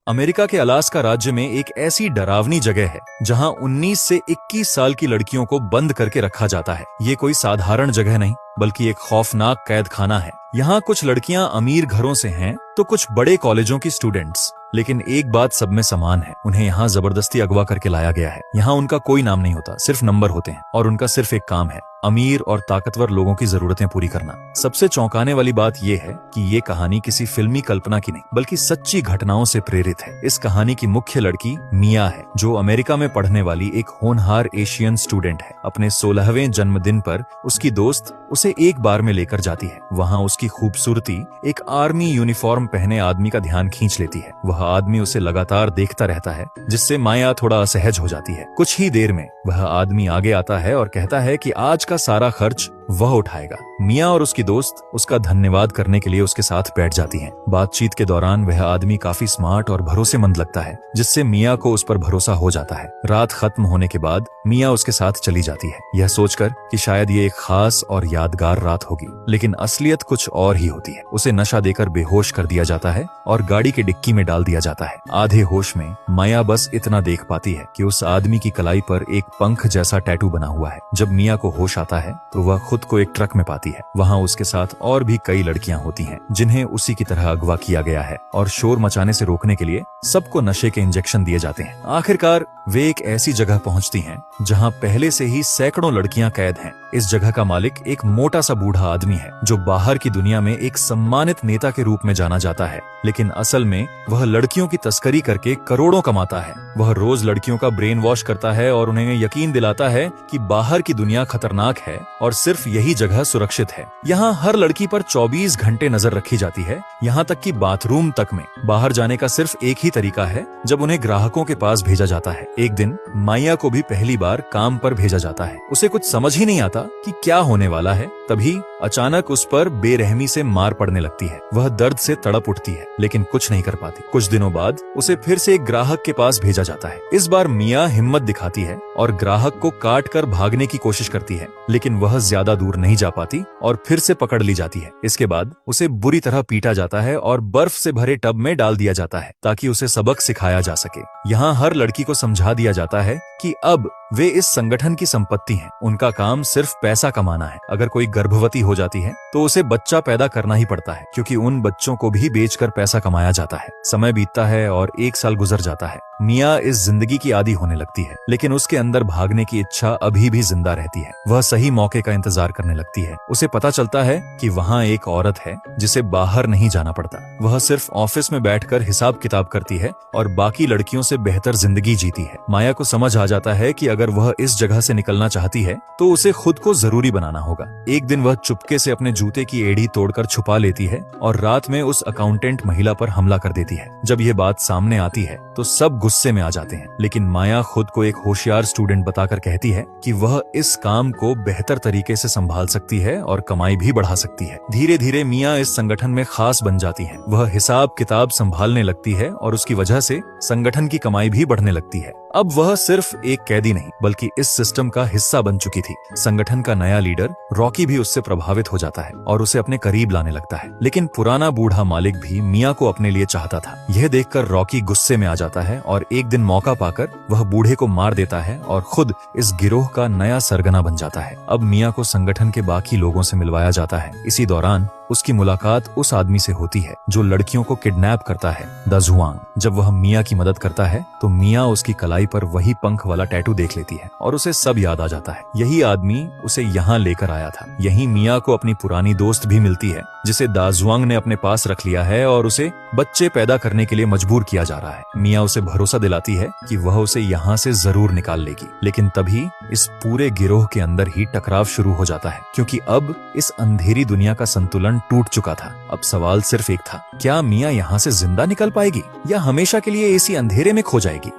America के Alaska राज्य में एक ऐसी डरावनी जगह है जहां 19 से 21 साल की लड़कियों को बंद करके रखा जाता है। ये कोई साधारण जगह नहीं बल्कि एक खौफनाक कैद खाना है। यहाँ कुछ लड़कियां अमीर घरों से हैं तो कुछ बड़े कॉलेजों की स्टूडेंट्स। लेकिन एक बात सब में समान है, उन्हें यहाँ जबरदस्ती अगवा करके लाया गया है। यहाँ उनका कोई नाम नहीं होता, सिर्फ नंबर होते हैं और उनका सिर्फ एक काम है, अमीर और ताकतवर लोगों की जरूरतें पूरी करना। सबसे चौंकाने वाली बात यह है कि ये कहानी किसी फिल्मी कल्पना की नहीं बल्कि सच्ची घटनाओं से प्रेरित है। इस कहानी की मुख्य लड़की मिया है, जो अमेरिका में पढ़ने वाली एक होनहार एशियन स्टूडेंट है। अपने 16वें जन्मदिन पर उसकी दोस्त उसे एक बार में लेकर जाती है। वहाँ उसकी खूबसूरती एक आर्मी यूनिफॉर्म पहने आदमी का ध्यान खींच लेती है। वह आदमी उसे लगातार देखता रहता है, जिससे माया थोड़ा असहज हो जाती है। कुछ ही देर में वह आदमी आगे आता है और कहता है कि आज का सारा खर्च वह उठाएगा। मिया और उसकी दोस्त उसका धन्यवाद करने के लिए उसके साथ बैठ जाती हैं। बातचीत के दौरान वह आदमी काफी स्मार्ट और भरोसेमंद लगता है, जिससे मिया को उस पर भरोसा हो जाता है। रात खत्म होने के बाद मिया उसके साथ चली जाती है, यह सोचकर कि शायद ये एक खास और यादगार रात होगी। लेकिन असलियत कुछ और ही होती है। उसे नशा देकर बेहोश कर दिया जाता है और गाड़ी की डिक्की में डाल दिया जाता है। आधे होश में माया बस इतना देख पाती है कि उस आदमी की कलाई पर एक पंख जैसा टैटू बना हुआ है। जब मिया को होश आता है तो वह खुद को एक ट्रक में पाती है। वहाँ उसके साथ और भी कई लड़कियां होती हैं, जिन्हें उसी की तरह अगवा किया गया है और शोर मचाने से रोकने के लिए सबको नशे के इंजेक्शन दिए जाते हैं। आखिरकार वे एक ऐसी जगह पहुंचती हैं जहां पहले से ही सैकड़ों लड़कियां कैद हैं। इस जगह का मालिक एक मोटा सा बूढ़ा आदमी है, जो बाहर की दुनिया में एक सम्मानित नेता के रूप में जाना जाता है, लेकिन असल में वह लड़कियों की तस्करी करके करोड़ों कमाता है। वह रोज लड़कियों का ब्रेन वॉश करता है और उन्हें यकीन दिलाता है कि बाहर की दुनिया खतरनाक है और सिर्फ यही जगह सुरक्षित है। यहाँ हर लड़की पर 24 घंटे नजर रखी जाती है, यहाँ तक कि बाथरूम तक में। बाहर जाने का सिर्फ एक ही तरीका है, जब उन्हें ग्राहकों के पास भेजा जाता है। एक दिन माया को भी पहली बार काम पर भेजा जाता है। उसे कुछ समझ ही नहीं आता कि क्या होने वाला है। तभी अचानक उस पर बेरहमी से मार पड़ने लगती है। वह दर्द से तड़प उठती है, लेकिन कुछ नहीं कर पाती। कुछ दिनों बाद उसे फिर से एक ग्राहक के पास भेजा जाता है। इस बार मिया हिम्मत दिखाती है और ग्राहक को काट कर भागने की कोशिश करती है, लेकिन वह ज्यादा दूर नहीं जा पाती और फिर से पकड़ ली जाती है। इसके बाद उसे बुरी तरह पीटा जाता है और बर्फ से भरे टब में डाल दिया जाता है, ताकि उसे सबक सिखाया जा सके। यहाँ हर लड़की को समझा दिया जाता है कि अब वे इस संगठन की संपत्ति हैं। उनका काम सिर्फ पैसा कमाना है। अगर कोई गर्भवती हो जाती है तो उसे बच्चा पैदा करना ही पड़ता है, क्योंकि उन बच्चों को भी बेचकर पैसा कमाया जाता है। समय बीतता है और 1 साल गुजर जाता है। मिया इस जिंदगी की आदी होने लगती है, लेकिन उसके अंदर भागने की इच्छा अभी भी जिंदा रहती है। वह सही मौके का इंतजार करने लगती है। उसे पता चलता है कि वहाँ एक औरत है जिसे बाहर नहीं जाना पड़ता। वह सिर्फ ऑफिस में बैठकर हिसाब किताब करती है और बाकी लड़कियों से बेहतर जिंदगी जीती है। माया को समझ आ जाता है कि अगर वह इस जगह से निकलना चाहती है तो उसे खुद को जरूरी बनाना होगा। एक दिन वह चुपके से अपने जूते की एड़ी तोड़कर छुपा लेती है और रात में उस अकाउंटेंट महिला पर हमला कर देती है। जब यह बात सामने आती है तो सब गुस्से में आ जाते हैं, लेकिन माया खुद को एक होशियार स्टूडेंट बताकर कहती है कि वह इस काम को बेहतर तरीके से संभाल सकती है और कमाई भी बढ़ा सकती है। धीरे धीरे मिया इस संगठन में खास बन जाती है। वह हिसाब किताब संभालने लगती है और उसकी वजह से संगठन की कमाई भी बढ़ने लगती है। अब वह सिर्फ एक कैदी नहीं बल्कि इस सिस्टम का हिस्सा बन चुकी थी। संगठन का नया लीडर रॉकी भी उससे प्रभावित हो जाता है और उसे अपने करीब लाने लगता है। लेकिन पुराना बूढ़ा मालिक भी मिया को अपने लिए चाहता था। यह देखकर रॉकी गुस्से में आ जाता है और एक दिन मौका पाकर वह बूढ़े को मार देता है और खुद इस गिरोह का नया सरगना बन जाता है। अब मिया को संगठन के बाकी लोगों से मिलवाया जाता है। इसी दौरान उसकी मुलाकात उस आदमी से होती है जो लड़कियों को किडनैप करता है, द जुआंग। जब वह मिया की मदद करता है तो मिया उसकी कलाई पर वही पंख वाला टैटू देख लेती है और उसे सब याद आ जाता है। यही आदमी उसे यहाँ लेकर आया था। यही मिया को अपनी पुरानी दोस्त भी मिलती है, जिसे द जुआंग ने अपने पास रख लिया है और उसे बच्चे पैदा करने के लिए मजबूर किया जा रहा है। मिया उसे भरोसा दिलाती है कि वह उसे यहाँ से जरूर निकाल लेगी। लेकिन तभी इस पूरे गिरोह के अंदर ही टकराव शुरू हो जाता है, क्योंकि अब इस अंधेरी दुनिया का संतुलन टूट चुका था। अब सवाल सिर्फ एक था, क्या मिया यहाँ से जिंदा निकल पाएगी या हमेशा के लिए इसी अंधेरे में खो जाएगी?